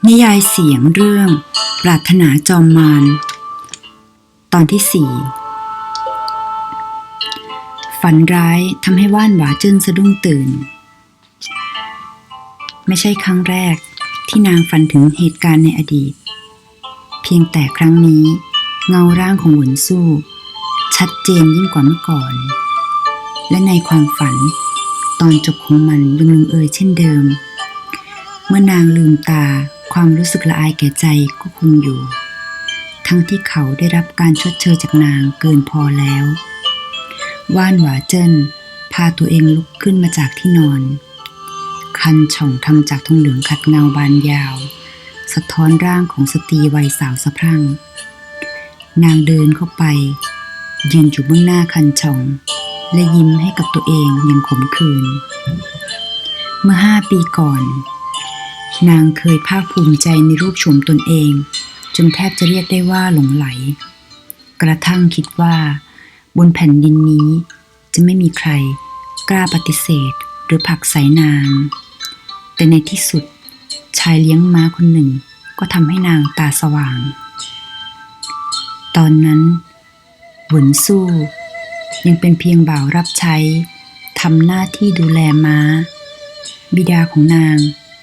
นิยายเสียงเรื่องปรารถนาจอมมารตอนที่ 4 ฝันร้ายทำให้ว่านหวาเจิ้นสะดุ้งตื่นไม่ใช่ครั้งแรกที่นางฝันถึงเหตุการณ์ในอดีตเพียงแต่ครั้งนี้เงาร่างของหวนสู้ชัดเจนยิ่งกว่าเมื่อก่อนและในความฝันตอนจบของมันยังลงเอยเช่นเดิมเมื่อนางลืมตาความรู้สึกละอายแก่ใจก็คงอยู่ทั้งที่เขาได้รับการชดเชยจากนางเกินพอแล้วว่านหวาเจิ้นพาตัวเองลุกขึ้นมาจากที่นอนคันช่องทำจากทองเหลืองขัดเงาบานยาวสะท้อนร่างของสตรีวัยสาวสะพรั่งนางเดินเข้าไปยืนอยู่เบื้องหน้าคันช่องและยิ้มให้กับตัวเองอย่างขมขื่นเมื่อ5 ปีก่อนนางเคยภาคภูมิใจในรูปโฉมตนเองจนแทบจะเรียกได้ว่าหลงไหลกระทั่งคิดว่าบนแผ่นดินนี้จะไม่มีใครกล้าปฏิเสธหรือผลักไสนางแต่ในที่สุดชายเลี้ยงม้าคนหนึ่งก็ทำให้นางตาสว่างตอนนั้นหวนสู้ยังเป็นเพียงบ่าวรับใช้ทำหน้าที่ดูแลม้าบิดาของนาง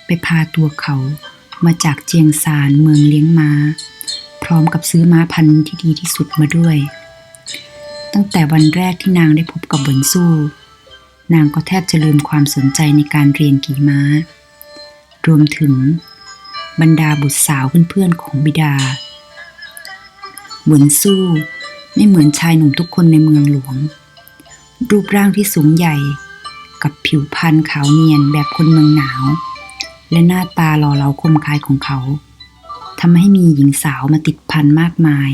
ไปพาตัวเขามาจากเจียงซานเมืองเลี้ยงม้าพร้อมกับซื้อม้าพันธุ์ที่ดีที่สุดมาด้วยตั้งแต่วันแรกที่นางได้พบกับหวนสู้นางก็แทบจะลืมความสนใจในการเรียนขี่ม้ารวมถึงบรรดาบุตรสาวเพื่อนๆของบิดาหวนสู้ไม่เหมือนชายหนุ่มทุกคนในเมืองหลวงรูปร่างที่สูงใหญ่กับผิวพรรณขาวเนียนแบบคนเมืองหนาวและหน้าตาหล่อเหลาคมคายของเขาทำให้มีหญิงสาวมาติดพันมากมาย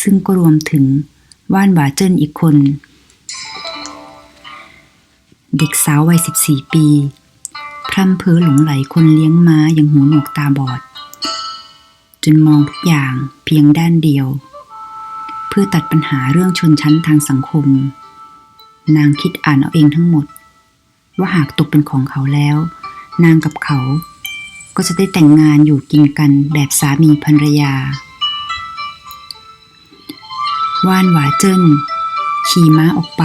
ซึ่งก็รวมถึงว่านหวาเจิ้นอีกคนเด็กสาววัย14 ปีพร่ำเพ้อหลงไหลคนเลี้ยงม้าอย่างหูหนวกตาบอดจนมองทุกอย่างเพียงด้านเดียวเพื่อตัดปัญหาเรื่องชนชั้นทางสังคมนางคิดอ่านเอาเองทั้งหมดว่าหากตกเป็นของเขาแล้วนางกับเขาก็จะได้แต่งงานอยู่กินกันแบบสามีภรรยาว่านหวาเจิ้นขี่ม้าออกไป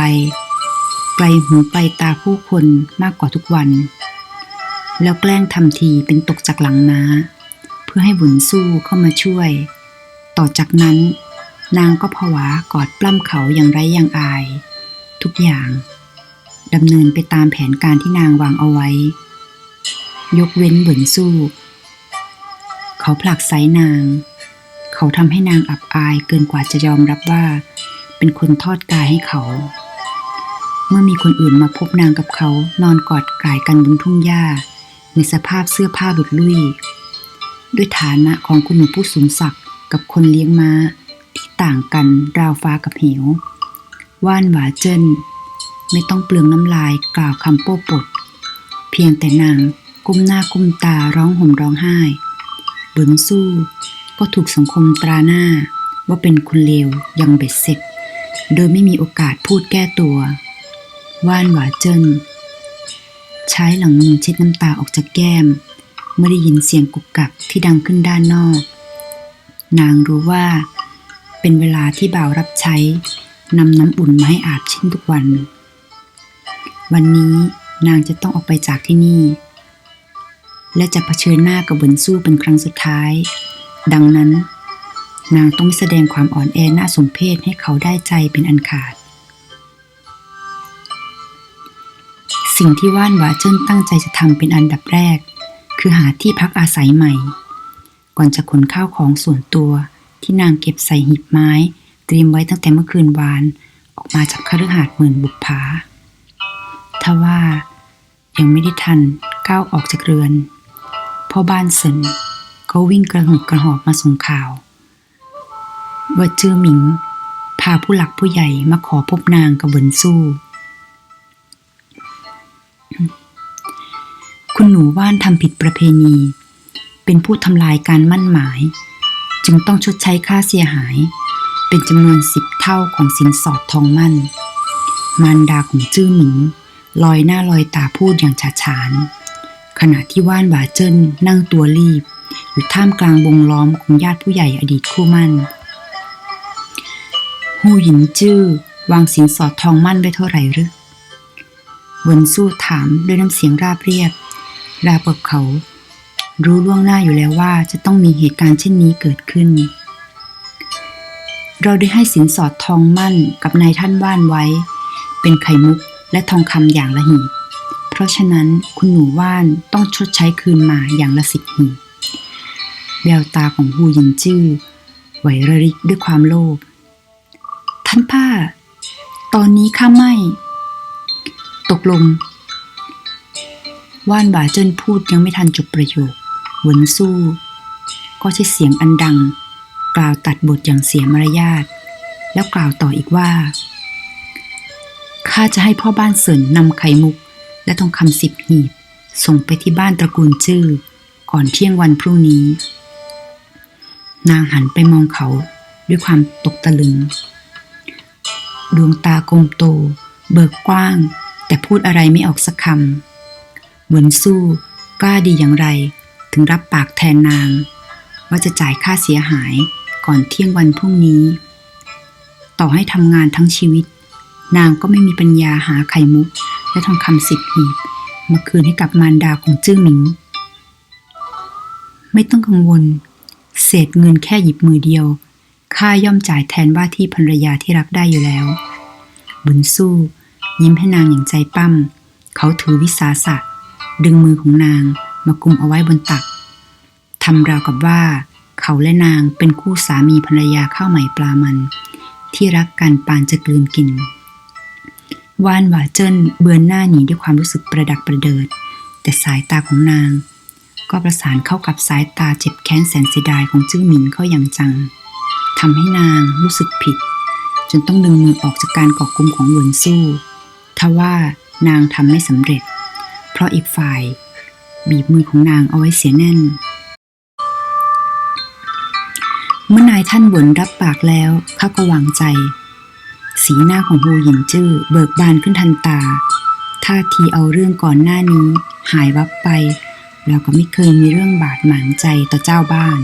ไกลหูไกลตาผู้คนมากกว่าทุกวันแล้วแกล้งทำทีเป็นตกจากหลังม้าเพื่อให้หวนสู้เข้ามาช่วยต่อจากนั้นนางก็ผวากอดปล้ำเขาอย่างไร้ยางอายทุกอย่างดำเนินไปตามแผนการที่นางวางเอาไว้ยกเว้นหวนสู้เขาผลักไสนางเขาทำให้นางอับอายเกินกว่าจะยอมรับว่าเป็นคนทอดกายให้เขาเมื่อมีคนอื่นมาพบนางกับเขานอนกอดกายกันบนทุ่งหญ้าในสภาพเสื้อผ้าหลุดลุ่ยด้วยฐานะของคุณหนูผู้สูงศักดิ์กับคนเลี้ยงม้าที่ต่างกันราวฟ้ากับเหวว่านหวาเจิ้นไม่ต้องเปลืองน้ำลายกล่าวคำโป้ปดเพียงแต่นางก้มหน้าก้มตาร้องห่มร้องไห้หวนสู้ก็ถูกสังคมตราหน้าว่าเป็นคนเลวอย่างเบ็ดเสร็จโดยไม่มีโอกาสพูดแก้ตัวว่านหวาเจิ้นใช้หลังมือเช็ดน้ำตาออกจากแก้มเมื่อได้ยินเสียงกุกกักที่ดังขึ้นด้านนอกนางรู้ว่าเป็นเวลาที่บ่าวรับใช้นำน้ำอุ่นมาให้อาบเช่นทุกวันวันนี้นางจะต้องออกไปจากที่นี่และจะเผชิญหน้ากับหวนสู้เป็นครั้งสุดท้ายดังนั้นนางต้องแสดงความอ่อนแอน่าสมเพชให้เขาได้ใจเป็นอันขาดสิ่งที่ว่านหวาเจิ้นตั้งใจจะทำเป็นอันดับแรกคือหาที่พักอาศัยใหม่ก่อนจะขนข้าวของส่วนตัวที่นางเก็บใส่หีบไม้เตรียมไว้ตั้งแต่เมื่อคืนวานออกมาจากคฤหาสน์หมื่นบุปผาทว่ายังไม่ได้ทันก้าวออกจากเรือนพ่อบ้านเซินก็วิ่งกระหืดกระหอบมาส่งข่าวว่าจื้อหมิงพาผู้หลักผู้ใหญ่มาขอพบนางกับหวนสู้คุณหนูว่านทำผิดประเพณีเป็นผู้ทำลายการมั่นหมายจึงต้องชดใช้ค่าเสียหายเป็นจำนวน10 เท่าของสินสอดทองมั่นมารดาของจื้อหมิงลอยหน้าลอยตาพูดอย่างฉาฉานขณะที่ว่านหวาเจิ้นนั่งตัวรีบ อยู่ท่ามกลางวงล้อมของญาติผู้ใหญ่อดีตคู่มั่นฮู้หยินจื้อวางสินสอดทองมั่นไว้เท่าไหร่หรือเหวินสู้ถามด้วยน้ำเสียงราบเรียบราวกับเขารู้ล่วงหน้าอยู่แล้วว่าจะต้องมีเหตุการณ์เช่นนี้เกิดขึ้นเราได้ให้สินสอดทองมั่นกับนายท่านว่านไว้เป็นไข่มุกและทองคำอย่างละหีบเพราะฉะนั้นคุณหนูว่านต้องชดใช้คืนมาอย่างละ10 หีบแววตาของฮูหยินจื้อไหวระริกด้วยความโลภท่านป้าตอนนี้ข้าไม่ตกลงว่านบ่าเจิ้นพูดยังไม่ทันจบประโยคเหวินสู้ก็ใช้เสียงอันดังกล่าวตัดบทอย่างเสียมารยาทแล้วกล่าวต่ออีกว่าข้าจะให้พ่อบ้านเสินนำไข่มุกและทองคำ10 หีบส่งไปที่บ้านตระกูลจื้อก่อนเที่ยงวันพรุ่งนี้นางหันไปมองเขาด้วยความตกตะลึงดวงตากลมโตเบิกกว้างแต่พูดอะไรไม่ออกสักคำเหวินสู้กล้าดีอย่างไรถึงรับปากแทนนางว่าจะจ่ายค่าเสียหายก่อนเที่ยงวันพรุ่งนี้ต่อให้ทำงานทั้งชีวิตนางก็ไม่มีปัญญาหาไข่มุกและทองคำ10 หีบมาคืนให้กับมารดาของจื้อหมิงไม่ต้องกังวลเศษเงินแค่หยิบมือเดียวข้าย่อมจ่ายแทนว่าที่ภรรยาที่รักได้อยู่แล้วบุญสู้ยิ้มให้นางอย่างใจปั้มเขาถือวิสาสะดึงมือของนางมากุมเอาไว้บนตักทำราวกับว่าเขาและนางเป็นคู่สามีภรรยาข้าวใหม่ปลามันที่รักกันปานจะกลืนกินว่านหว่าเจิ้นเบือนหน้าหนีด้วยความรู้สึกประดักประเดิดแต่สายตาของนางก็ประสานเข้ากับสายตาเจ็บแค้นแสนเสียดายของจื้อหมิงเข้าอย่างจังทำให้นางรู้สึกผิดจนต้องดึงมือออกจากการเกาะกุมของเหวินสู้ทว่านางทำไม่สำเร็จเพราะอีกฝ่ายบีบมือของนางเอาไว้เสียแน่นเมื่อนายท่านเหวินรับปากแล้วเขาก็วางใจสีหน้าของฮูหยินจื้อเบิกบานขึ้นทันตาท่าทีเอาเรื่องก่อนหน้านี้หายวับไปแล้วก็ไม่เคยมีเรื่องบาดหมางใจต่อเจ้าบ้าน